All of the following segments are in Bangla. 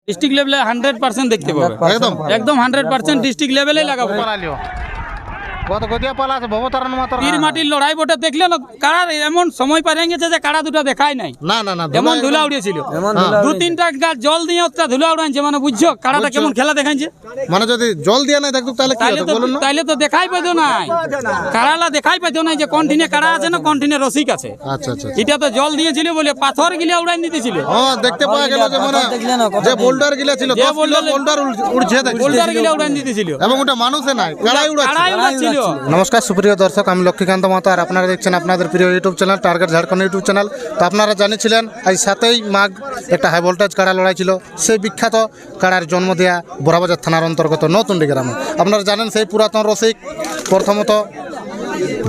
ডিস্ট্রিক্ট লেভেলে 100% দেখতে পাবে, একদম একদম 100% ডিস্ট্রিক্ট লেভেলেই লাগাবো। কত গদিয়া পালা আছে ভবতারণ মাতার তীর মাটির লড়াই বটে, দেখলে না কাড়ার এমন সময় পারে গেছে যে কাড়া দুটো দেখাই নাই। না না না এমন ধুলা উড়িয়েছিল, দু তিনটা গাছ জল দিয়ে ওটা ধুলা উড়াইছে, মানে বুঝছো কাড়াটা কেমন খেলা দেখাইছে। মানে যদি জল দিয়ে না দেখতো তাহলে কি হতো বলুন না? তাইলে তো দেখাই পাইতো নাই, কাড়ালা দেখাই পাইতো নাই যে কন্টিনে কাড়া আছে না কন্টিনে রসিক আছে। আচ্ছা আচ্ছা এটা তো জল দিয়েছিল বলে পাথর গিলা উড়াই নিতেছিল। হ্যাঁ দেখতে পাওয়া গেল যে মানে যে বোল্ডার গিলা ছিল 10 কিলো বোল্ডার উড়ছে দেখছি, বোল্ডার গিলা উড়াই দিতেছিল এবং ওটা মানুষে নাই কাড়াই কাড়াই উড়াচ্ছে। উড়াচ্ছিল। নমস্কার সুপ্রিয় দর্শক, আমি লক্ষ্মীকান্ত মাহাতো আর আপনারা দেখছেন আপনাদের প্রিয় YouTube channel target Jharkhand YouTube channel. তো আপনারা জানিয়েছিলেন আজ 7ই মাঘ একটা হাই ভোল্টেজ কাড়া লড়াই ছিল। সেই বিখ্যাত কাড়ার জন্ম দেয়া বোরাবাজার থানার অন্তর্গত নতুনডি গ্রামে। আপনারা জানেন সেই পুরাতন রসিক প্রথমত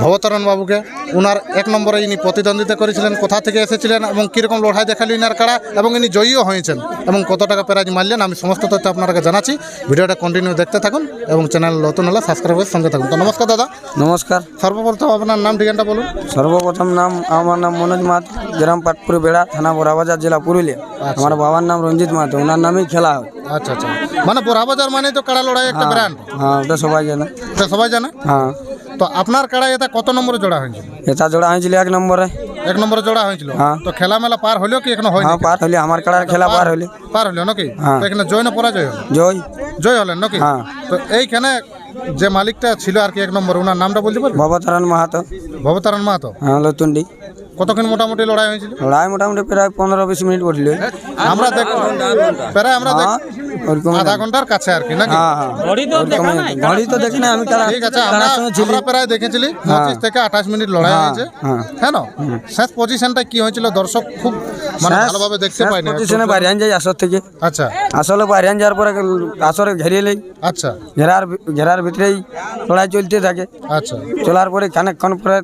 ভবতারণ বাবুকে, উনার 1 নম্বরে ইনি প্রতিদ্বন্দ্বিতা করেছিলেন, কোথা থেকে এসেছিলেন এবং কীরকম লড়াই দেখালো ইনার কাড়া, এবং ইনি জয়ীও হয়েছেন এবং কত টাকা প্রাইজ মারলেন আমি সমস্ত তথ্য আপনাকে জানাচ্ছি। ভিডিওটা কন্টিনিউ দেখতে থাকুন এবং চ্যানেল নতুন হলে সাবস্ক্রাইবের সঙ্গে থাকুন। তো নমস্কার দাদা। নমস্কার। সর্বপ্রথম আপনার নাম ঠিকানাটা বলুন। সর্বপ্রথম নাম আমার নাম মনোজ মাহাতো, গ্রাম পাটপুর বেড়া, থানা বোরাবাজার, জেলা পুরুলিয়া। আমার বাবার নাম রঞ্জিত মাহাতো, ওনার নামেই খেলা হয়। আচ্ছা আচ্ছা, মানে বোরাবাজার মানে তো কাড়া লড়াই একটা ব্র্যান্ড। হ্যাঁ, ওটা সবাই জানে। এটা সবাই জানে। হ্যাঁ, তো আপনার কাড়া এটা কত নম্বরে জোড়া হয়েছিল? এটা জোড়া হয়েছিল 1 নম্বরে। 1 নম্বরে জোড়া হয়েছিল। হ্যাঁ। তো খেলা মেলা পার হলো কি এখনো হয়নি? হ্যাঁ, পার হইলে আমার কাড়ার খেলা পার হইলে। পার হলো নাকি? হ্যাঁ। তো এখানে জয় না পরাজয় হলো? জয়। জয় হলেন নাকি? হ্যাঁ। তো এইখানে যে মালিকটা ছিল আর কি 1 নম্বর, ওনার নামটা বলতে পারবেন? ভবতারণ মাহাতো। ভবতারণ মাহাতো। হ্যাঁ, লতুন্ডি। কতক্ষণ মোটামুটি লড়াই হয়েছিল? লড়াই মোটামুটি প্রায় 15-20 মিনিট পড়ল। আমরা দেখ প্রায় আমরা দেখ ওরকম। আধা ঘন্টার কাছে আর কি নাকি? হ্যাঁ হ্যাঁ, ঘড়ি তো দেখা নাই, ঘড়ি তো দেখি না আমি। কাড়া ঠিক আছে, আমরা কাড়ার সঙ্গে ছিলি। আমরা প্রায় দেখেছিলি 25 থেকে 28 মিনিট লড়াই হয়েছে। হ্যাঁ। হ্যাঁ না? শেষ পজিশনটা কি হয়েছিল দর্শক খুব মানে ভালোভাবে দেখতে পাইনি। পজিশনে বাইরে যাই আসর থেকে। আচ্ছা আসলে বাইরে যাওয়ার পরে আসরে ঘেরিয়ে নেই, আচ্ছা ঘেরার ভিতরেই লড়াই চলতে থাকে। আচ্ছা। চলার পরে খানিকক্ষণ পরে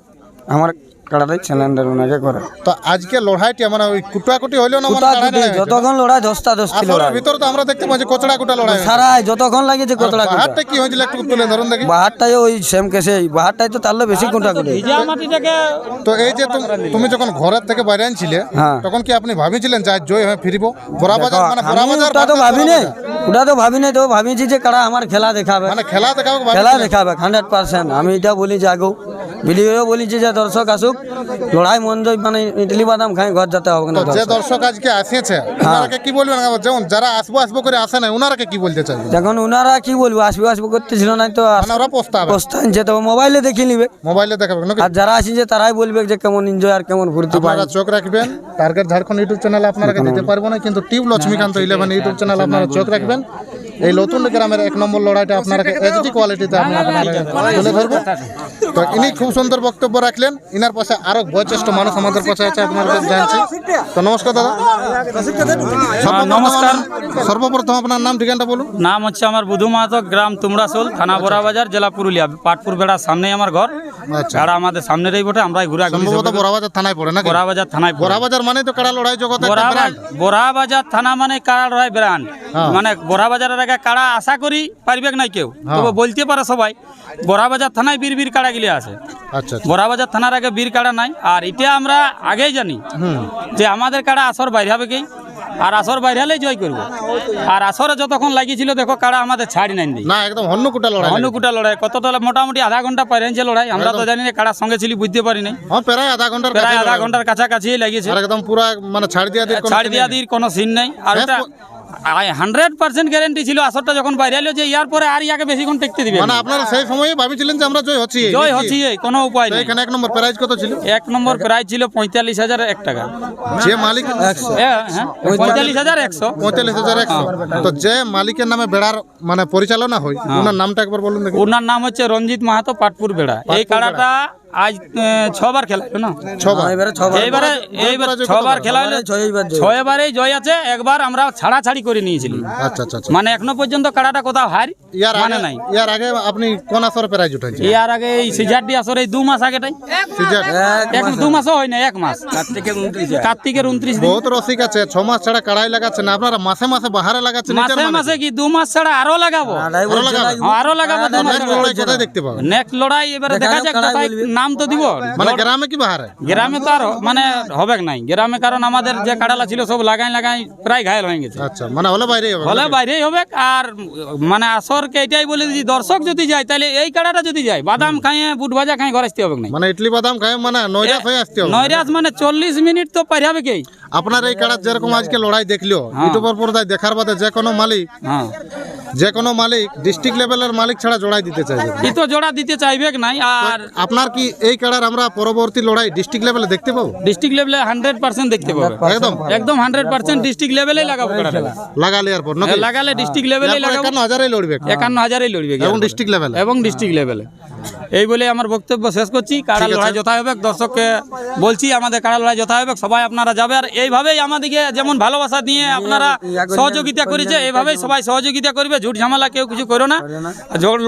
আমার কাড়াটাই সিলিন্ডার ওনাকে করে। তো আজকে লড়াইটা মানে ওই কুটাকুটি হইলো না? মানে কুটাকুটি, যতক্ষণ লড়াই ধস্তাধস্তি আসরের লড়াই। ভিতর তো আমরা দেখতে পাচ্ছি কচড়া কুটা লড়াই হয়েছে। সারাই যতক্ষণ লাগেছে কতটা কুটা। বাহারটা কি হয়েছিল একটু তুলে ধরুন দেখি। বাহারটাই ওই সেম কেসে, বাহারটাই তো তাহলে বেশি কুটাকুটি। ভিজা মাটিটাকে তো এই যে তুমি যখন ঘরের থেকে বাইরে আনছিলে হ্যাঁ। তখন কি আপনি ভাবিছিলেন যে আজ জয় হয়ে ফিরব? বোরাবাজার মানে আমি বোরাবাজার ওটা তো ভাবি নেই, ওটা তো ভাবি নেই। তো ভাবিছি যে কারা আমার খেলা দেখাবে, মানে খেলা দেখাবো খেলা দেখাবে 100%। আমি এটা বলি যে আগেও ভিডিও বলেছি যে দর্শক আসুক, লড়াই মন জয় মানে ইডলি বাদাম খাই ঘর যেতে হবে না। যে দর্শক আজকে আসিয়েছে ওনারাকে কি বলবেন? যেমন যারা আসবো করে আসে না ওনারাকে কি বলতে চাইবেন? যখন ওনারা কি বলবো, আসবো করতেছিল না তো মানে ওরা প্রস্তাব প্রস্তান যেতে মোবাইলে দেখে নিবে, মোবাইলে দেখাবে নাকি? আর যারা আসি যে তারাই বলবে যে কেমন এনজয় আর কেমন ফুর্তি পায়। আপনারা চোখ রাখবেন টার্গেট ঝাড়খণ্ড ইউটিউব চ্যানেল আপনারা দিতে পারবো না, কিন্তু টিউব লক্ষ্মীকান্ত 11 ইউটিউব চ্যানেল আপনারা চোখ রাখবেন। এই নতুন গ্রামের 1 নম্বর লড়াইটা আপনারা এইচডি কোয়ালিটিতে আপনারা তুলে ধরবো। তো ইনি খুব সুন্দর বক্তব্য রাখলেন। ইনার পাশে আরো বয়োজ্যেষ্ঠ মানুষ আমাদের পাশে আছে, আপনারা জানছি। তো নমস্কার দাদা। নমস্কার। সর্বপ্রথম আপনার নাম ঠিকানাটা বলুন। নাম হচ্ছে আমার বুধু মাহাতো, গ্রাম তুমরাসোল, থানা বোরাবাজার, জেলা পুরুলিয়া। পাটপুর বেড়ার সামনেই আমার ঘর। আচ্ছা। কাড়া আমাদের সামনেরই বটে, আমরাই ঘুরে সম্ভবত বোরাবাজার থানায় পড়ে নাকি? বোরাবাজার থানায় পড়ে। বোরাবাজার মানে তো কাড়া লড়াই জগতে একটা ব্র্যান্ড। বোরাবাজার থানা মানে কাড়া লড়াই ব্র্যান্ড। মানে বোরাবাজারের আগে কাড়া আশা করি পারবে নাই কেউ, তবে বলতে পারে সবাই বোরাবাজার থানায় বীর বীর কাড়া গিলে আছে। আচ্ছা। বোরাবাজার থানার আগে বীর কাড়া নাই। আর এটা আমরা আগেই জানি যে আমাদের কাড়া আসর বাইরে হবে কি, আর আসর বাইরে হলেই জয় করবো। আর আসরে যতক্ষণ লাগিয়েছিল দেখো কাড়া আমাদের ছাড়ি নাই দিই না, একদম হন্যকুটা লড়াই। হনুকুটা লড়াই কতটা মোটামুটি আধা ঘন্টা পাইছে লড়াই। আমরা তো জানি না কাড়ার সঙ্গে ছিলি, বুঝতে পারি নাই। হ্যাঁ, প্রায় আধা ঘন্টার কাছে প্রায় আধা লড়াই। ঘন্টার কাছাকাছি লাগিয়েছে। আর একদম পুরা মানে ছাড় দিয়া দিয়ে ছাড় দিয়া দির কোনো সিন নাই। আর ওটা 100% গ্যারান্টি ছিল আসরটা যখন বাইরে এলো যে ইয়ার পরে আর ইয়াকে বেশিক্ষণ টেকতে দিবে মানে আপনারা সেই সময় ভাবিছিলেন যে আমরা জয় হচ্ছি। জয় হচ্ছি, কোনো উপায় নেই। এখানে 1 নম্বর প্রাইজ কত ছিল? 1 নম্বর প্রাইজ ছিল 45,001 টাকা। যে মালিক 45,100। 45,100। তো যে মালিকের নামে বেড়ার মানে পরিচালনা হয় ওনার নামটা একবার বলুন দেখি। ওনার নাম হচ্ছে রঞ্জিত মাহাতো, পাটপুর বেড়া। এই কাড়াটা আজ 6 বার খেলা হলো না? 6 বার। এইবারে 6 বার খেলা হলো। 6 বারেই জয় আছে। একবার আমরা ছাড়াছাড়ি করে নিয়েছিলি। আচ্ছা আচ্ছা আচ্ছা। মানে এখনো পর্যন্ত কাড়াটা কোথাও হার মানে নাই। ইয়ার আগে আপনি কোন আসরে প্রাইজ উঠাইছেন? ইয়ার আগে এই সিজারডি আসরে 2 মাস আগেটাই। সিজার 2 মাসও হয় না, 1 মাস। কার্তিকের 29 দিন। বহুত রসিক আছে 6 মাস ছাড়া কাড়াই লাগাচ্ছেন, আপনারা মাসে মাসে বাহারে লাগাচ্ছেন। মাসে মাসে কি 2 মাস ছাড়া আরো লাগাবো? আরো লাগাবো 2 মাস। লড়াই কোথায় দেখতে পাবেন? নেক্সট লড়াই এবারে দেখা যাক, কোথায় নাম দাম তো দিব মানে গ্রামে কি বাহারে? গ্রামে তো আর মানে হবে নাই গ্রামে, কারণ আমাদের যে কাড়ালা ছিল সব লাগাই প্রায় ঘায়ল হয়ে গেছে। আচ্ছা, মানে হলে বাইরে হবে? হলে বাইরেই হবে। আর মানে আসরকে এটাই বলে দিচ্ছি, দর্শক যদি যায় তাহলে এই কাড়াটা যদি যায় বাদাম খাইয়ে বুট ভাজা খাই ঘরে আসতে হবে না। মানে ইডলি বাদাম খায় মানে নৈরাশ হয়ে আসতে হবে? নৈরাজ মানে 40 মিনিট তো পারি হবে কি। আপনার এই কাড়ার যেরকম আজকে লড়াই দেখলো ইউটিউবের পর্দায় দেখার বাদে যে কোনো মালিক হ্যাঁ ডিস্ট্রিক্ট লেভেলের মালিক ছাড়া জোড়াই দিতে চাইবে? ই তো জোড়া দিতে চাইবে নাই। আর আপনার কি এই কাড়ার আমরা পরবর্তী লড়াই ডিস্ট্রিক্ট লেভেলে দেখতে পাবো? ডিস্ট্রিক্ট লেভেলে 100% দেখতে পাবে। একদম একদম 100% ডিস্ট্রিক্ট লেভেলেই লাগাবো কাড়াটা। লাগালে এরপর নাকি? লাগালে ডিস্ট্রিক্ট লেভেলেই লাগাবো। 51,000 লড়বে? 51,000 লড়বে এবং ডিস্ট্রিক্ট লেভেলে? এবং ডিস্ট্রিক্ট লেভেলে। এই বলে আমার বক্তব্য শেষ করছি। কাড়া লড়াই যথা হবে, দর্শককে বলছি আমাদের কাড়া লড়াই যথা হবে, সবাই আপনারা যাবে। আর এইভাবেই আমাদেরকে যেমন ভালোবাসা দিয়ে আপনারা সহযোগিতা করেছে, এইভাবেই সবাই সহযোগিতা করবে। ঝুট ঝামেলা কেউ কিছু করো না।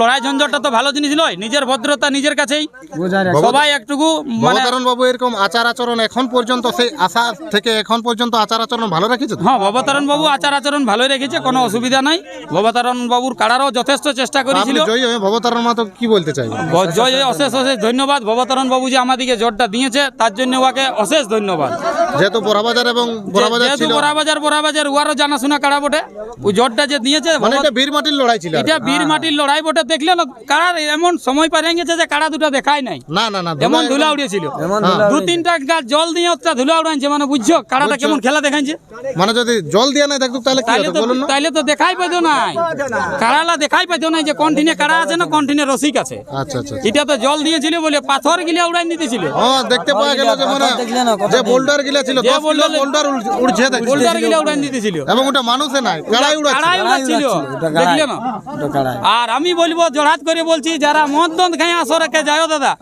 লড়াই ঝঞ্ঝটটা তো ভালো জিনিস নয়, নিজের ভদ্রতা নিজের কাছেই। সবাই একটুকু মানে ভবতারণ বাবু এরকম আচার আচরণ এখন পর্যন্ত, সেই আশা থেকে এখন পর্যন্ত আচার আচরণ ভালো রেখেছে তো? হ্যাঁ, ভবতারণ বাবু আচার আচরণ ভালোই রেখেছে, কোনো অসুবিধা নাই। ভবতারণ বাবুর কাড়ারও যথেষ্ট চেষ্টা আপনি করেছিল। জয়ী হয়ে ভবতারণ মাতো কি বলতে চাইবেন? জয় অশেষ অশেষ ধন্যবাদ। ভবতারণ বাবু যে আমাদেরকে জোরটা দিয়েছে তার জন্য ওকে অশেষ ধন্যবাদ। যেহেতু বড়বাজার এবং বড়বাজার যেহেতু ছিল, বড়াবাজার ওয়ারও জানাশোনা কাড়া বটে, ওই জোরটা যে দিয়েছে মানে এটা বীর মাটির লড়াই ছিল? এটা বীর মাটির লড়াই বটে। দেখলে না কাড়ার এমন সময় পারে গেছে যে কাড়া দুটো দেখাই নাই, না না না, এমন ধুলা উড়িয়েছিল। দু তিনটা গাছ জল দিয়ে ওটা ধুলা উড়াইছে, মানে বুঝছো কাড়াটা কেমন খেলা দেখাইছে। মানে যদি জল দিয়ে না দেখতো তাহলে কি হতো বলুন না? তাইলে তো দেখাই পাইতো নাই, কাড়ালা দেখাই পাইতো নাই যে কোন ঠিনে কাড়া আছে না কোন ঠিনে রসিক আছে। আচ্ছা আচ্ছা। এটা তো জল দিয়েছিল বলে পাথর গিলা উড়াই দিতেছিল। হ্যাঁ, দেখতে পাওয়া গেল যে মানে যে বোল্ডার গিলা ছিল, 10 কিলো বোল্ডার উড়ছে দেখছি। বোল্ডার গিলা উড়াই দিতেছিল এবং ওটা মানুষে নাই, কাড়াই উড়াচ্ছে। কাড়াই উড়াচ্ছিল, দেখলে না। আর আমি বলবো জড়াত করে বলছি, যারা মদ দন্ত খাই আসরকে যাও দাদা,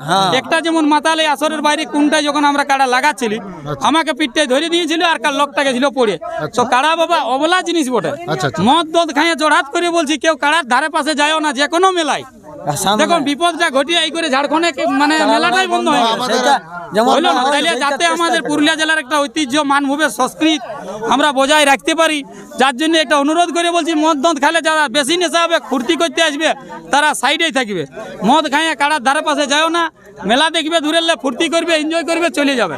একটা যেমন মাতালে আসরের বাইরে কোনটায় যখন আমরা কাড়া লাগাচ্ছিলি আমাকে পিঠে ধরে দিয়েছিল আর কার লোকটা গেছিল পড়ে। তো কাড়া বাবা অবলা জিনিস বটে। আচ্ছা আচ্ছা। মদ দন্ত খাইয়ে জড়াত করে বলছি কেউ কাড়ার ধারে পাশে যাও না, যে কোনো মেলায়। দেখুন বিপদটা ঘটিয়ে এই করে ঝাড়খণ্ডে মানে মেলাটাই বন্ধ হয়ে গেছে। হইলো না, তাইলে যাতে আমাদের পুরুলিয়া জেলার একটা ঐতিহ্য মানভূমে সংস্কৃতি আমরা বজায় রাখতে পারি, যার জন্য একটা অনুরোধ করে বলছি, মদ দন্ত খাইলে যারা বেশি নেশা হবে ফুর্তি করতে আসবে তারা সাইডেই থাকবে। মদ খাইয়ে কাড়ার ধারে পাশে যাও না, মেলা দেখবে দূরে ফুর্তি করবে, এনজয় করবে, চলে যাবে।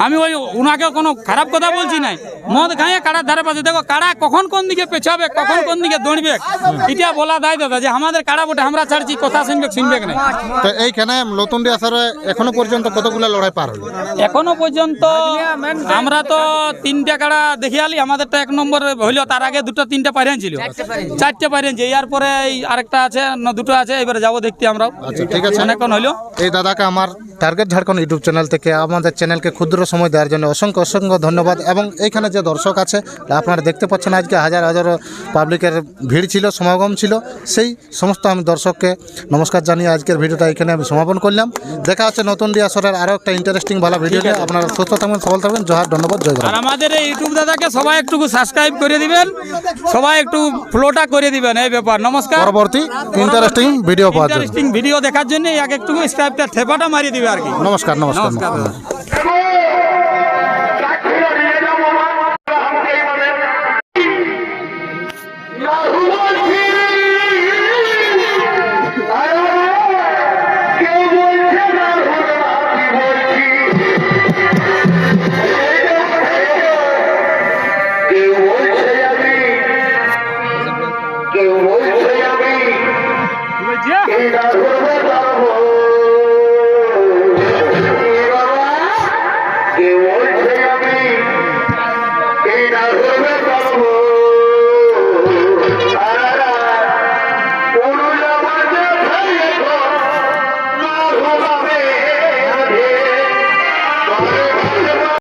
আমি ওই উনাকে কোনো খারাপ কথা বলছি নাই। মদ খাইয়ে কাড়ার ধারে পাশে দেখো কাড়া কখন কোন দিকে পেছাবে, কখন কোন দিকে দৌড়বে, এটা বলা দায় দাদা যে আমাদের কাড়া বটে, আমরা ছাড়ছি কথা শুনবে না। তো এইখানে নতুনডি আসরে এখনো পর্যন্ত কতগুলো লড়াই পার হলো? এখনো পর্যন্ত আমরা তো 3টা কাড়া দেখে আলি, আমাদেরটা 1 নম্বর হইলো। তার আগে 2টা 3টা পাইরেন ছিল, 4টে পাইরেন যে, এরপরে আরেকটা আছে না 2টো আছে, এবারে যাবো দেখতে আমরাও। আচ্ছা ঠিক আছে। অনেকক্ষণ হইলো। এই দাদাকে আমার টার্গেট ঝাড়খণ্ড ইউটিউব চ্যানেল থেকে আমাদের চ্যানেলকে ক্ষুদ্র সময় দেওয়ার জন্য অসংখ্য অসংখ্য ধন্যবাদ। এবং এইখানে যে দর্শক আছে আপনারা দেখতে পাচ্ছেন, আজকে হাজার হাজার পাবলিকের ভিড় ছিল, সমাগম ছিল। সেই সমস্ত আমি দর্শককে নমস্কার জানিয়ে আজকের ভিডিওটা এখানে আমি সমাপন করলাম। দেখা হচ্ছে নতুনডি আসরের আরও একটা ইন্টারেস্টিং ভালো ভিডিও নিয়ে। আপনারা সুস্থ থাকবেন, সবল থাকবেন। জোহার, ধন্যবাদ, জয় আর আমাদের এই ইউটিউব দাদাকে সবাই একটু সাবস্ক্রাইব করে দিবেন, সবাই একটু ফলোটা করে দিবেন, এই ব্যাপার। নমস্কার। পরবর্তী ইন্টারেস্টিং ভিডিও পাওয়ার জন্য ইন্টারেস্টিং ভিডিও দেখার জন্য একটু সাবস্ক্রাইবটা ঠেপাটা মারিয়ে দিবে আর কি। নমস্কার নমস্কার। নমস্কার দাদা। কেউ বলছে আমি